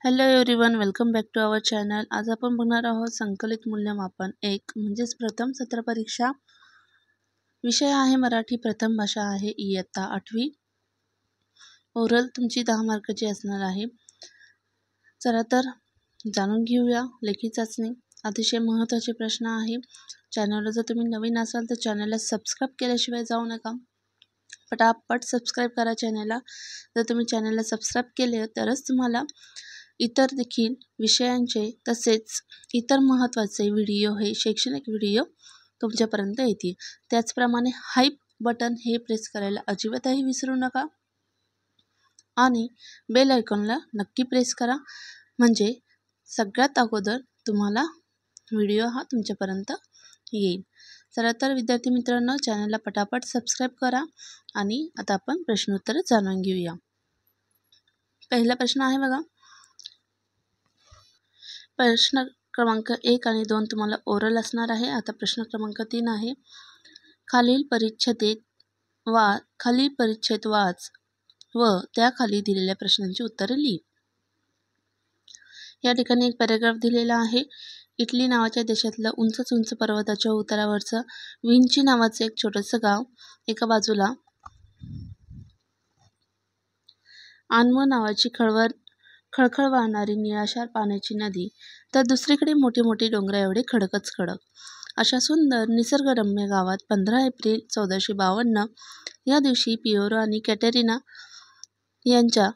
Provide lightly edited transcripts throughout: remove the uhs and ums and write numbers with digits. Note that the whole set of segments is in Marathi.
Hello everyone, welcome back to our channel. आज आपण बघणार आहोत संकलित मूल्यमापन 1 म्हणजेच प्रथम सत्र परीक्षा। विषय आहे मराठी, प्रथम भाषा आहे इयत्ता 8वी। ओरल तुमची 10 मार्काची असणार आहे। चला तर जाणून घेऊया लेखी चाचणी। अतिशय महत्त्वाचे प्रश्न आहे। चॅनलला जर तुम्ही नवीन असाल तर चॅनलला सबस्क्राइब केल्याशिवाय जाऊ नका। पटापट सबस्क्राइब करा चॅनलला। जर तुम्ही चॅनलला सबस्क्राइब केले तरच तुम्हाला इतर देखील विषयांचे तसेच इतर महत्त्वाचे व्हिडिओ हे शैक्षणिक व्हिडिओ तुमच्यापर्यंत येतील। त्याचप्रमाणे हाईप बटन हे प्रेस करायला अजिबातही विसरू नका आणि बेल आयकॉनला नक्की प्रेस करा, म्हणजे सगळ्यात अगोदर तुम्हाला व्हिडिओ हा तुमच्यापर्यंत येईल। चला तर विद्यार्थी मित्रांनो, चॅनलला पटापट सबस्क्राइब करा आणि आता आपण प्रश्नोत्तर जाणून घेऊया। पहिला प्रश्न आहे बघा। प्रश्न क्रमांक 1 आणि 2 तुम्हाला ओरल असणार आहे। आता प्रश्न क्रमांक 3 आहे। खालील परिच्छेद वाच व त्याखाली दिलेल्या प्रश्नांची उत्तरे लिही। या ठिकाणी एक पॅराग्राफ दिलेला आहे। इटली नावाच्या देशातलं उंच पर्वताच्या उतारावरचं विंची नावाचं एक छोटंसं गाव, एका बाजूला आन्वो नावाची खळखळ वाहणारी निळाशार पाण्याची नदी, तर दुसरीकडे मोठे मोठे डोंगरा एवढे खडकच खडक। अशा सुंदर निसर्गरम्य गावात 15 एप्रिल 1452 या दिवशी पिएरो आणि कॅटेरिना यांच्या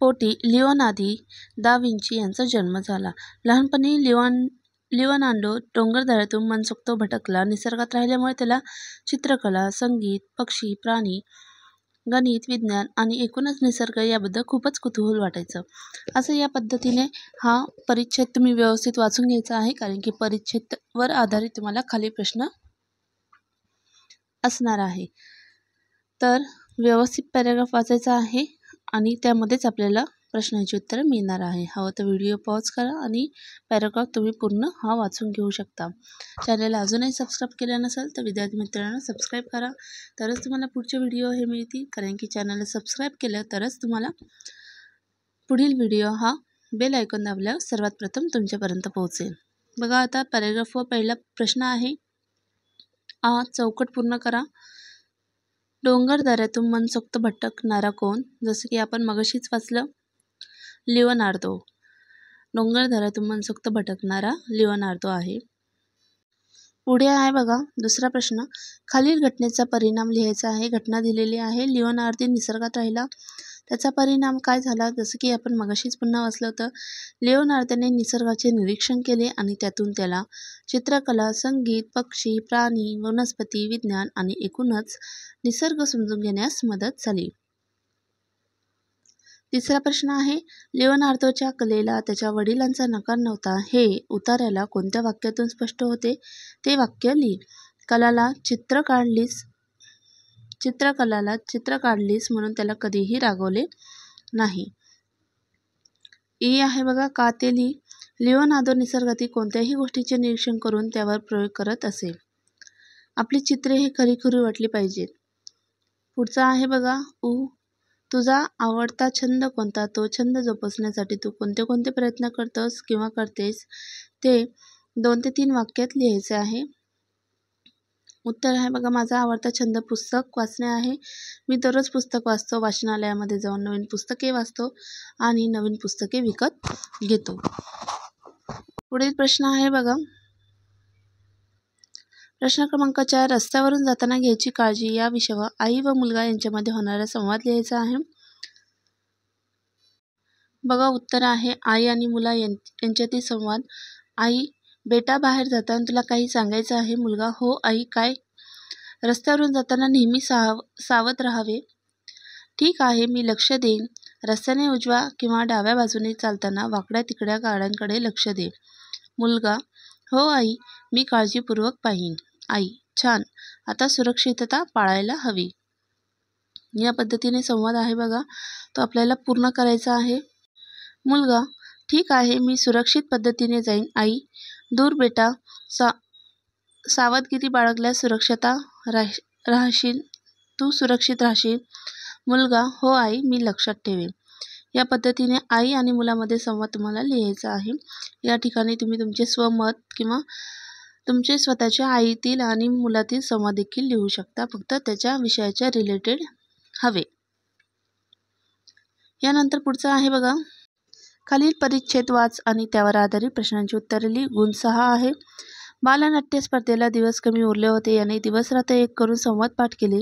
पोटी लिओनार्दो दा विंची यांचा जन्म झाला। लहानपणी लिओनार्दो डोंगरदऱ्यातून मनसोक्त भटकला। निसर्गात राहिल्यामुळे त्याला चित्रकला, संगीत, पक्षी, प्राणी, गणित, विज्ञान आणि एकूणच निसर्ग याबद्दल खूपच कुतूहल वाटायचं। असं या पद्धतीने हा परिच्छेद तुम्ही व्यवस्थित वाचून घ्यायचा आहे, कारण की परिच्छेदावर आधारित तुम्हाला खाली प्रश्न असणार आहे। तर व्यवस्थित पॅराग्राफ वाचायचा आहे आणि त्यामध्येच आपल्याला प्रश्नांची उत्तरे मिळणार आहे। हवं तर व्हिडिओ पॉज करा आणि पॅराग्राफ तुम्ही पूर्ण हा वाचून घेऊ शकता। चॅनलला अजूनही सबस्क्राइब केलं नसेल तर विद्यार्थी मित्रांनो सबस्क्राइब करा, तरच तुम्हाला पुढचे व्हिडिओ हे मिळतील। कारण की चॅनलला सबस्क्राइब केलं तरच तुम्हाला पुढील व्हिडिओ हा बेल आयकॉन दाबल्यावर सर्वात प्रथम तुमच्यापर्यंत पोहोचेल। बघा आता पॅराग्राफवर पहिला प्रश्न आहे। चौकट पूर्ण करा। डोंगर दऱ्यातून मनसोक्त भटकणारा कोण? जसं की आपण मगाशीच वाचलं, लिओनार्दो। डोंगर दऱ्यातून मनसोक्त भटकणारा लिओनार्दो आहे। पुढे आहे बघा दुसरा प्रश्न। खालील घटनेचा परिणाम लिहायचा आहे। घटना दिलेली आहे, लिओनार्दो निसर्गात राहिला, त्याचा परिणाम काय झाला? जसं की आपण मगाशीच पुन्हा वाचलं होतं, लिओनार्दोने निसर्गाचे निरीक्षण केले आणि त्यातून त्याला चित्रकला, संगीत, पक्षी, प्राणी, वनस्पती, विज्ञान आणि एकूणच निसर्ग समजून घेण्यास मदत झाली। तिसरा प्रश्न आहे। लिओनार्दोच्या कलेला त्याच्या वडिलांचा नकार नव्हता, हे उतार्याला कोणत्या वाक्यातून स्पष्ट होते? ते वाक्य लिही। चित्रकलाला चित्र काढलीस म्हणून त्याला कधीही रागवले नाही। आहे बघा, का ते लिही। लिओनार्दो निसर्गातील कोणत्याही गोष्टीचे निरीक्षण करून त्यावर प्रयोग करत असे। आपली चित्रे हे खरी वाटली पाहिजेत। पुढचा आहे बघा, तुझा आवडता छंद कोणता? तो छंद जोपासण्यासाठी तू कोणते प्रयत्न करतोस किंवा करतेस ते 2 ते 3 वाक्यात लिहायचे आहे। उत्तर आहे बघा, माझा आवडता छंद पुस्तक वाचणे आहे। मी दररोज पुस्तक वाचतो, वाचनालयामध्ये जाऊन नवीन पुस्तके वाचतो आणि नवीन पुस्तके विकत घेतो। पुढील प्रश्न आहे बघा, प्रश्न क्रमांक 4। रस्त्यावरून जाताना घ्यायची काळजी या विषयावर आई व मुलगा यांच्यामध्ये होणारा संवाद लिहायचा आहे। बघा उत्तर आहे आई आणि मुला यांच्यातील संवाद। आई, बेटा बाहेर जाताना तुला काही सांगायचं आहे? मुलगा, हो आई, काय? रस्त्यावरून जाताना नेहमी सावध राहावे। ठीक आहे, मी लक्ष देईन। रस्त्याने उजव्या किंवा डाव्या बाजूने चालताना वाकड्या तिकड्या गाड्यांकडे लक्ष दे। मुलगा, हो आई, मी काळजीपूर्वक पाहीन। आई, छान, आता सुरक्षितता पाळायला हवी। या पद्धतीने संवाद आहे बघा, तो आपल्याला पूर्ण करायचा आहे। मुलगा, ठीक आहे, मी सुरक्षित पद्धतीने जाईन। आई, दूर बेटा, सावधगिरी बाळगल्यास तू सुरक्षित राहशील। मुलगा, हो आई, मी लक्षात ठेवेन। या पद्धतीने आई आणि मुलामध्ये संवाद तुम्हाला लिहायचा आहे। या ठिकाणी तुम्ही तुमचे स्वमत किंवा तुमचे स्वतःच्या आईतील आणि मुलातील संवाद देखील लिहू शकता, फक्त त्याच्या विषयाच्या रिलेटेड हवे। यानंतर पुढचं आहे बघा, खालील परिच्छेद वाच आणि त्यावर आधारित प्रश्नांची उत्तरे लिही। गुण 6 आहे। बालनाट्य स्पर्धेला दिवस कमी उरले होते, याने दिवस रात्र एक करून संवाद पाठ केले।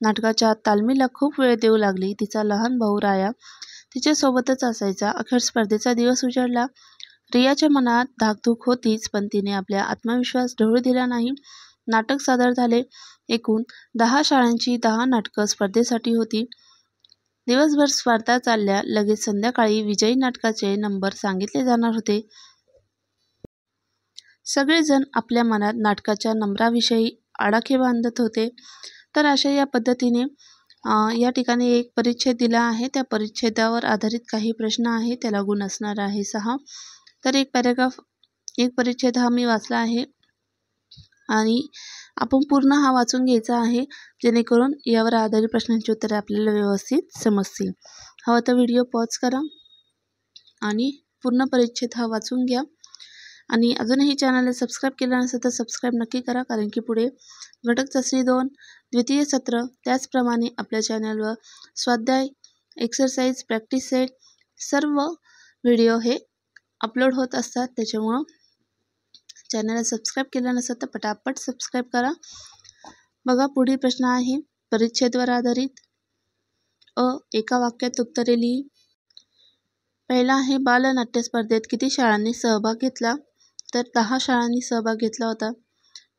नाटकाच्या तालमीला खूप वेळ देऊ लागली। तिचा लहान भाऊ राया तिच्यासोबतच असायचा। अखेर स्पर्धेचा दिवस उजाडला। रियाच्या मनात धाकधूक होतीच, पण तिने आपला आत्मविश्वास ढळू दिला नाही। नाटक सादर झाले। एकूण 10 शाळांची 10 नाटकं स्पर्धेसाठी होती। दिवसभर स्पर्धा चालल्या। लगेच संध्याकाळी विजयी नाटकाचे नंबर सांगितले जाणार होते। सगळेजण आपल्या मनात नाटकाच्या नंबराविषयी आडाखे बांधत होते। तर अशा या पद्धतीने या ठिकाणी एक परिच्छेद दिला आहे। त्या परिच्छेदावर आधारित काही प्रश्न आहे, त्याला गुण असणार आहे 6। तर एक परिच्छेद हा मी वाचला आहे आणि आपण पूर्ण हा वाचून घ्यायचा आहे, जेणेकरून यावर आधारित प्रश्नांची उत्तरे आपल्याला व्यवस्थित समजतील। हवं तर व्हिडिओ पॉज करा आणि पूर्ण परिच्छेद हा वाचून घ्या। आणि अजूनही चॅनलला सबस्क्राईब केलं नसेल तर सबस्क्राईब नक्की करा, कारण की पुढे घटक चाचणी 2, द्वितीय सत्र, त्याचप्रमाणे आपल्या चॅनलवर स्वाध्याय, एक्सरसाइज, प्रॅक्टिस सेट सर्व व्हिडिओ हे अपलोड होत असतात। त्याच्यामुळं चॅनलला सबस्क्राईब केलं नसेल तर पटापट सबस्क्राईब करा। बघा, पुढील प्रश्न आहे परिच्छेदवर आधारित। एका वाक्यात उत्तरे लिही। पहिला आहे, बालनाट्य स्पर्धेत किती शाळांनी सहभाग घेतला? तर 10 शाळांनी सहभाग घेतला होता।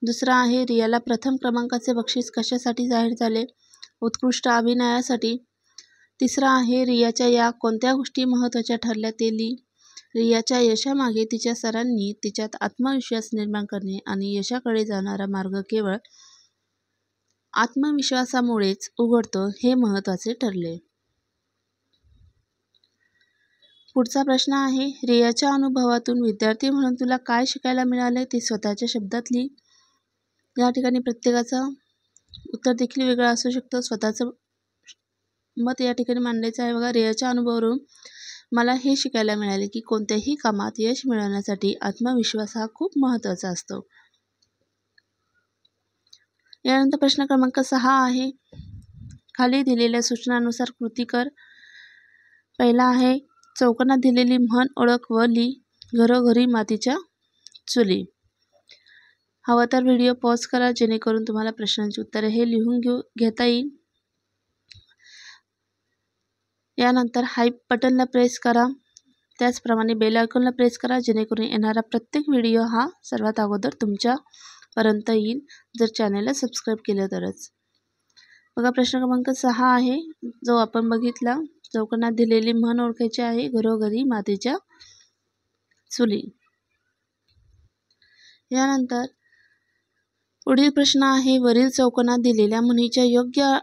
दुसरा आहे, रियाला प्रथम क्रमांकाचे बक्षीस कशासाठी जाहीर झाले? उत्कृष्ट अभिनयासाठी। तिसरा आहे, रियाच्या या कोणत्या गोष्टी महत्त्वाच्या ठरल्या ते लिही। रियाच्या यशामागे तिच्या सरांनी तिच्यात आत्मविश्वास निर्माण करणे आणि यशाकडे जाणारा मार्ग केवळ आत्मविश्वासामुळेच उघडतो हे महत्त्वाचे ठरले। पुढचा प्रश्न आहे, रियाच्या अनुभवातून विद्यार्थी म्हणून तुला काय शिकायला मिळाले ते स्वतःच्या शब्दात लिही। या ठिकाणी प्रत्येकाचं उत्तर देखील वेगळं असू शकतं, स्वतःचं मत या ठिकाणी मांडायचं आहे। बघा, रियाच्या अनुभवावरून मला हे शिकायला मिळाले की कोणत्याही कामात यश मिळवण्यासाठी आत्मविश्वास हा खूप महत्त्वाचा असतो। यानंतर प्रश्न क्रमांक 6 आहे, खाली दिलेल्या सूचनांनुसार कृती कर। पहिला आहे, चौकोनात दिलेली म्हण ओळख व लिही। घरोघरी मातीच्या चुली। हवं तर व्हिडिओ पॉज करा, जेणेकरून तुम्हाला प्रश्नांची उत्तरे हे लिहून घेता येईल। यानंतर हाईप बटनला प्रेस करा, त्याचप्रमाणे बेल आयकॉनला प्रेस करा, जेणेकरून येणारा प्रत्येक व्हिडिओ हा सर्वात अगोदर तुमच्यापर्यंत येईल, जर चॅनलला सबस्क्राईब केलं तरच। बघा, प्रश्न क्रमांक 6 आहे, जो आपण बघितला, चौकोनात दिलेली म्हण ओळखायची आहे। घरोघरी मातीच्या चुली। यानंतर पुढील प्रश्न आहे, वरील चौकोनात दिलेल्या म्हणीच्या योग्य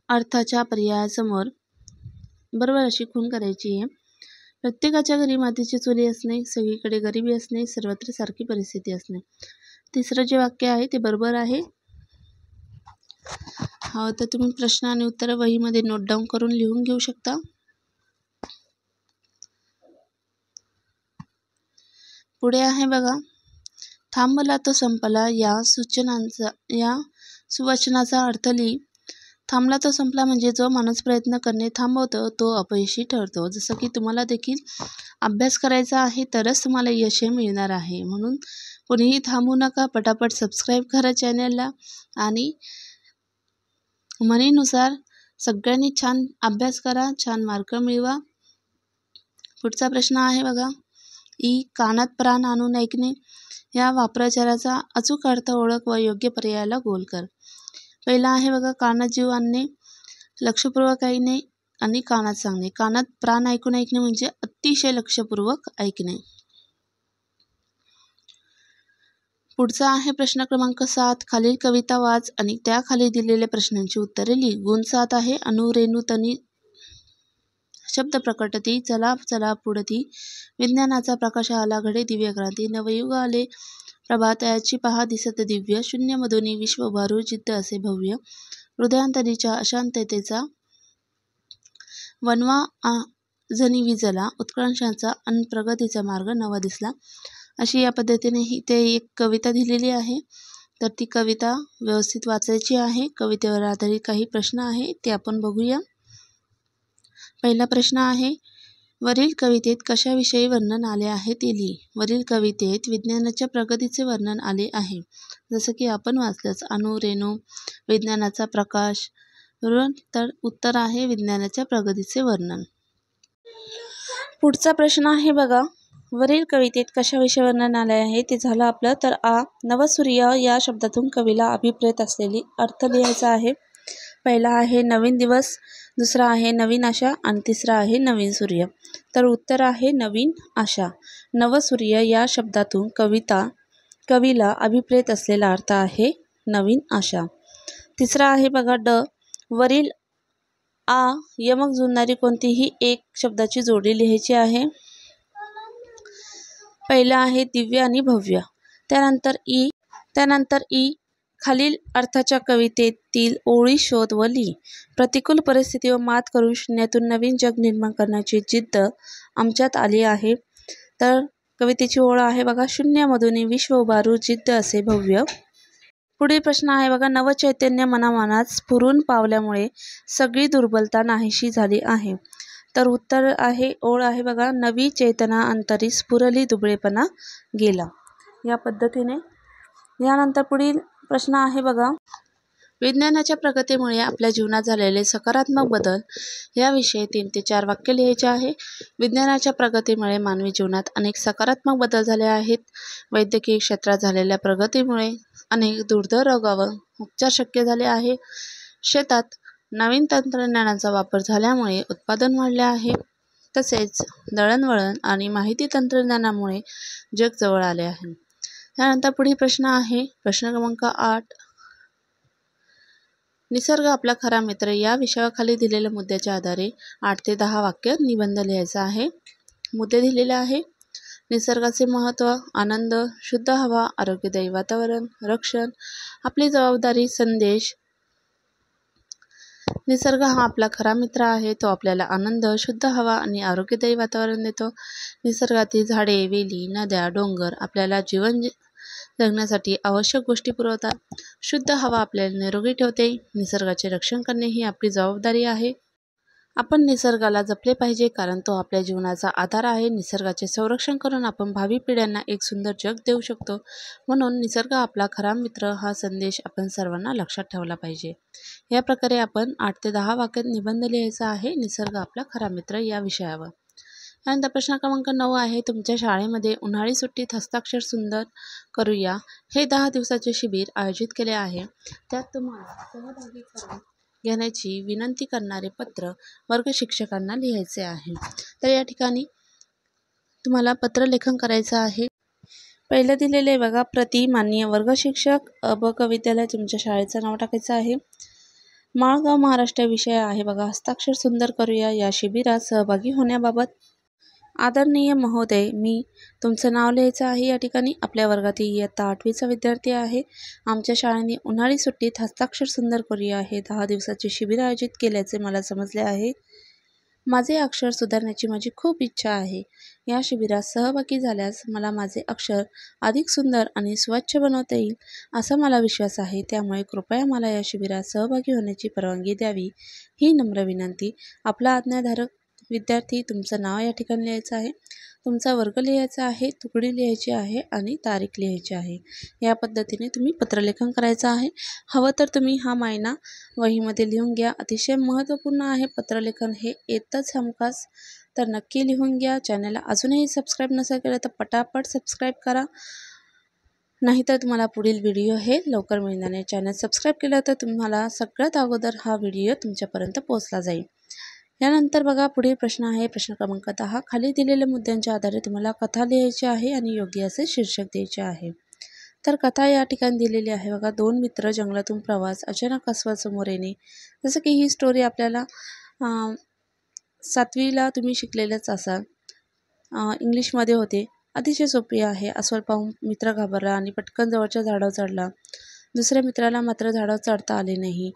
अर्थाच्या पर्यायासमोर बरोबर अशी खूण करायची आहे। प्रत्येकाच्या घरी मातीची चुली असणे, सगळीकडे गरिबी असणे, सर्वत्र सारखी परिस्थिती असणे। तिसरं जे वाक्य आहे ते बरोबर आहे। हवं तर तुम्ही प्रश्न आणि उत्तर वहीमध्ये नोट डाऊन करून लिहून घेऊ शकता। पुढे आहे बघा, थांबला तो संपला या सुवचनाचा अर्थ लिही। थांबला तो संपला म्हणजे जो माणूस प्रयत्न करणे थांबवतो तो अपयशी ठरतो। जसं की तुम्हाला देखील अभ्यास करायचा आहे तरच तुम्हाला यश मिळणार आहे, म्हणून कोणीही थांबू नका, पटापट सबस्क्राईब करा चॅनलला आणि म्हणीनुसार सगळ्यांनी छान अभ्यास करा, छान मार्क मिळवा। पुढचा प्रश्न आहे बघा, कानात प्राण आणून ऐकणे या वाक्प्रचाराचा अचूक अर्थ ओळख व योग्य पर्यायाला गोल कर। पहिला आहे बघा, कानात जीव आणणे, लक्षपूर्वक ऐकणे आणि कानात सांगणे। कानात प्राण ऐकून ऐकणे म्हणजे अतिशय लक्षपूर्वक ऐकणे। पुढचा आहे प्रश्न क्रमांक 7, खालील कविता वाच आणि त्याखाली दिलेल्या प्रश्नांची उत्तरे लिही। गुण 7 आहे, अनु रेणू तनी शब्द प्रकटती, चला चला पुढती, विज्ञानाचा प्रकाश आला, घडे दिव्य क्रांती, नवयुग आले, प्रभातयाची पहा दिसत दिव्य, शून्य मधुनी विश्व उभारू जिद्द असे भव्य, हृदयांतरीच्या अशांततेचा वणवा जणी विजला उत्कर्षाचा अन प्रगतीचा मार्ग नवा दिसला. अशी या पद्धतीने इथे एक कविता दिलेली आहे. तर ती कविता व्यवस्थित वाचायची आहे. कवितेवर आधारित काही प्रश्न आहे ते आपण बघूया. पहिला प्रश्न आहे, वरील कवितेत कशाविषयी वर्णन आले आहे ते लिही. वरील कवितेत विज्ञानाच्या प्रगतीचे वर्णन आले आहे. जसं की आपण वाचलंच, अणु रेणू विज्ञानाचा प्रकाश. बरोबर. तर उत्तर आहे विज्ञानाच्या प्रगतीचे वर्णन. पुढचा प्रश्न आहे बघा, वरील कवितेत कशाविषयी वर्णन आले आहे ते झालं आपलं. तर नवसूर्य या शब्दातून कवीला अभिप्रेत असलेली अर्थ लिहायचा आहे. पहिला आहे नवीन दिवस, दुसरा आहे नवीन आशा आणि तिसरा आहे नवीन सूर्य. तर उत्तर आहे नवीन आशा. नवसूर्य या शब्दातून कवीला अभिप्रेत असलेला अर्थ आहे नवीन आशा. तिसरा आहे बघा वरील यमक जुळणारी कोणतीही एक शब्दाची जोडी लिहायची आहे. पहिला आहे दिव्य आणि भव्य. त्यानंतर खालील अर्थाच्या कवितेतील ओळी शोध व लिही. प्रतिकूल परिस्थितीवर मात करून शून्यातून नवीन जग निर्माण करण्याची जिद्द आमच्यात आली आहे. तर कवितेची ओळ आहे बघा, शून्यामधून विश्व उभारू जिद्द असे भव्य. पुढील प्रश्न आहे बघा, नवचैतन्य मनामनात स्फुरून पावल्यामुळे सगळी दुर्बलता नाहीशी झाली आहे. तर उत्तर आहे ओळ आहे बघा, नवी चेतना अंतरी स्फुरली दुबळेपणा गेला. या पद्धतीने. यानंतर पुढील प्रश्न आहे बघा, विज्ञानाच्या प्रगतीमुळे आपल्या जीवनात झालेले सकारात्मक बदल याविषयी 3 ते 4 वाक्य लिहायचे आहे. विज्ञानाच्या प्रगतीमुळे मानवी जीवनात अनेक सकारात्मक बदल झाले आहेत. वैद्यकीय क्षेत्रात झालेल्या प्रगतीमुळे अनेक दुर्धर रोगावर उपचार शक्य झाले आहे. शेतात नवीन तंत्रज्ञानाचा वापर झाल्यामुळे उत्पादन वाढले आहे. तसेच दळणवळण आणि माहिती तंत्रज्ञानामुळे जग जवळ आले आहे. त्यानंतर पुढील प्रश्न आहे प्रश्न क्रमांक 8, निसर्ग आपला खरा मित्र या विषयाखाली दिलेल्या मुद्द्याच्या आधारे 8 ते 10 वाक्य निबंध लिहायचा आहे. मुद्दे दिलेले आहे, निसर्गाचे महत्त्व, आनंद, शुद्ध हवा, आरोग्यदायी वातावरण, रक्षण, आपली जबाबदारी, संदेश. निसर्ग हा आपला खरा मित्र आहे. तो आपल्याला आनंद, शुद्ध हवा आणि आरोग्यदायी वातावरण देतो. निसर्गातील झाडे, वेली, नद्या, डोंगर आपल्याला जीवन जगण्यासाठी आवश्यक गोष्टी पुरवतात. शुद्ध हवा आपल्याला निरोगी ठेवते. निसर्गाचे रक्षण करणे ही आपली जबाबदारी आहे. आपण निसर्गाला जपले पाहिजे कारण तो आपल्या जीवनाचा आधार आहे. निसर्गाचे संरक्षण करून आपण भावी पिढ्यांना एक सुंदर जग देऊ शकतो. म्हणून निसर्ग आपला खरा मित्र हा संदेश आपण सर्वांना लक्षात ठेवला पाहिजे. या प्रकारे आपण 8 ते 10 वाक्यात निबंध लिहायचा आहे निसर्ग आपला खरा मित्र या विषयावर. त्यानंतर प्रश्न क्रमांक 9 आहे, तुमच्या शाळेमध्ये उन्हाळी सुट्टीत हस्ताक्षर सुंदर करूया हे 10 दिवसाचे शिबिर आयोजित केले आहे. त्यात तुम्हाला सहभागी करून घेण्याची विनंती करणारे पत्र वर्ग शिक्षकांना लिहायचे आहे. तर या ठिकाणी तुम्हाला पत्रलेखन करायचं आहे. पहिलं दिलेले बघा, प्रति माननीय वर्ग शिक्षक ब विद्यालय, तुमच्या शाळेचं नाव टाकायचं आहे. माळगाव महाराष्ट्र विषय आहे बघा, हस्ताक्षर सुंदर करूया या शिबिरात सहभागी होण्याबाबत आदरणीय महोदय, मी तुमचं नाव लिहायचं आहे. या ठिकाणी आपल्या वर्गातील इयत्ता 8वीचा विद्यार्थी आहे. आमच्या शाळेने उन्हाळी सुट्टीत हस्ताक्षर सुंदर करूया हे 10 दिवसाचे शिबिर आयोजित केल्याचे मला समजले आहे. माझे अक्षर सुधारण्याची माझी खूप इच्छा आहे. या शिबिरात सहभागी झाल्यास मला माझे अक्षर अधिक सुंदर आणि स्वच्छ बनवता येईल असा मला विश्वास आहे. त्यामुळे कृपया मला या शिबिरात सहभागी होण्याची परवानगी द्यावी ही नम्र विनंती. आपला आज्ञाधारक विद्यार्थी. तुमचं नाव या ठिकाणी लिहायचं आहे, तुमचा वर्ग लिहायचा आहे, तुकडी लिहायची आहे आणि तारीख लिहायची आहे. या पद्धतीने तुम्ही पत्रलेखन करायचं आहे. हवं तर तुम्ही हा मायना वहीमध्ये लिहून घ्या. अतिशय महत्त्वपूर्ण आहे पत्रलेखन हे, येतच हमखास. तर नक्की लिहून घ्या. चॅनलला अजूनही सबस्क्राईब नसेल केलं तर पटापट सबस्क्राईब करा, नाहीतर तुम्हाला पुढील व्हिडिओ हे लवकर मिळणार नाही. चॅनल सबस्क्राईब केलं तर तुम्हाला सगळ्यात अगोदर हा व्हिडिओ तुमच्यापर्यंत पोहोचला जाईल. यानंतर बघा, पुढील प्रश्न आहे प्रश्न क्रमांक 10, खाली दिलेल्या मुद्द्यांच्या आधारे तुम्हाला कथा लिहायची आहे आणि योग्य असे शीर्षक द्यायचे आहे. तर कथा या ठिकाणी दिलेली आहे बघा, 2 मित्र जंगलातून प्रवास, अचानक अस्वल समोर येणे. जसं की ही स्टोरी आपल्याला 7वीला तुम्ही शिकलेलेच असाल, इंग्लिशमध्ये होते. अतिशय सोपी आहे. अस्वल पाहून मित्र घाबरला आणि पटकन जवळच्या झाडावर चढला. दुसऱ्या मित्राला मात्र झाडावर चढता आले नाही.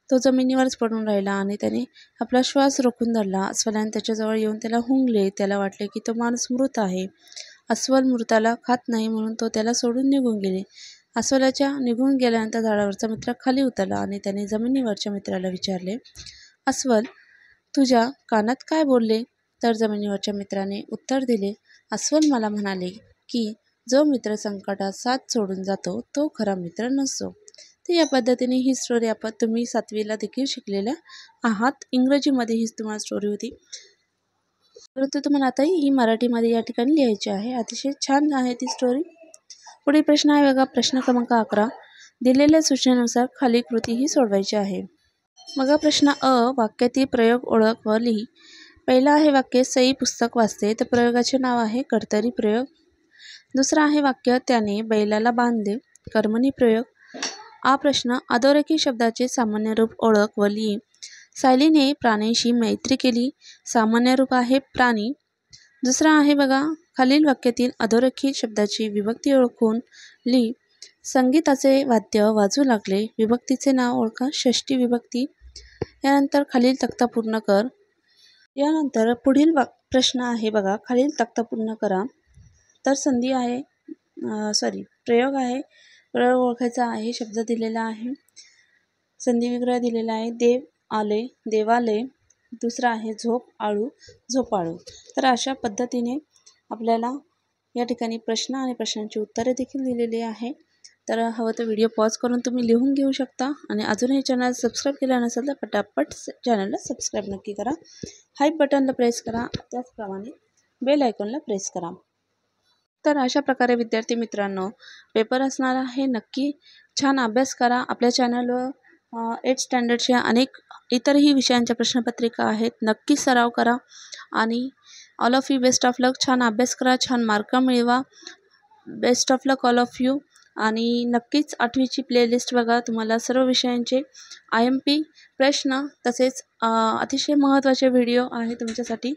तो जमिनीवरच पडून राहिला आणि त्याने आपला श्वास रोखून धरला. अस्वलाने त्याच्याजवळ येऊन त्याला हुंगले. त्याला वाटले की तो माणूस मृत आहे. अस्वल मृताला खात नाही म्हणून तो त्याला सोडून निघून गेले. अस्वलाच्या निघून गेल्यानंतर झाडावरचा मित्र खाली उतरला आणि त्याने जमिनीवरच्या मित्राला विचारले, अस्वल, तुझ्या कानात काय बोलले? तर जमिनीवरच्या मित्राने उत्तर दिले, अस्वल मला म्हणाले की जो मित्र संकटात साथ सोडून जातो तो खरा मित्र नसतो. तर या पद्धतीने ही स्टोरी तुम्ही 7वीला देखील शिकलेल्या आहात. इंग्रजीमध्ये हीच तुम्हाला स्टोरी होती, परंतु तुम्हाला आताही ही मराठीमध्ये या ठिकाणी लिहायची आहे. अतिशय छान आहे ती स्टोरी. पुढील प्रश्न आहे बघा, प्रश्न क्रमांक 11. दिलेल्या सूचनेनुसार खाली कृती ही सोडवायची आहे. बघा प्रश्न अ, वाक्यातील प्रयोग ओळख व लिही. पहिला आहे वाक्य, सई पुस्तक वाचते. तर प्रयोगाचे नाव आहे कर्तरी प्रयोग. दुसरा आहे वाक्य, त्याने बैलाला बांधले. कर्मणी प्रयोग. हा प्रश्न, अधोरेखित शब्दाचे सामान्य रूप ओळख व लिही. सायलीने प्राण्यांशी मैत्री केली. सामान्य रूप आहे प्राणी. दुसरा आहे बघा, खालील वाक्यातील अधोरेखित शब्दाची विभक्ती ओळखून लिही. संगीताचे वाद्य वाजू लागले. विभक्तीचे नाव ओळखा, षष्ठी विभक्ती. यानंतर खालील तक्ता पूर्ण कर. यानंतर पुढील प्रश्न आहे बघा, खालील तक्ता पूर्ण करा. तर संधी आहे प्रयोग आहे. प्रयोग ओळखायचा आहे. शब्द दिलेला आहे, संधी विग्रह दिलेला आहे. देव आले, देवालय. दुसरा आहे झोप आळू, झोपाळू. तर अशा पद्धतीने आपल्याला या ठिकाणी प्रश्न आणि प्रश्नांची उत्तरे देखील दिलेली आहे. तर हवं तर व्हिडिओ पॉज करून तुम्ही लिहून घेऊ शकता. आणि अजूनही चॅनल सबस्क्राईब केलं नसेल तर पटापट चॅनलला सबस्क्राईब नक्की करा. हाईप बटनला प्रेस करा, त्याचप्रमाणे बेल आयकॉनला प्रेस करा. तर अशा प्रकारे विद्यार्थी मित्रांनो, पेपर असणार आहे. नक्की छान अभ्यास करा. आपल्या चॅनलवर 8th स्टँडर्डच्या अनेक इतरही विषयांच्या प्रश्नपत्रिका आहेत. नक्की सराव करा आणि all of you best of luck. छान अभ्यास करा, छान मार्क मिळवा. Best of luck all of you. आणि नक्कीच 8वीची प्लेलिस्ट बघा. तुम्हाला सर्व विषयांचे IMP प्रश्न तसेच अतिशय महत्त्वाचे व्हिडिओ आहे तुमच्यासाठी.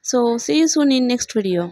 So see you soon in next video.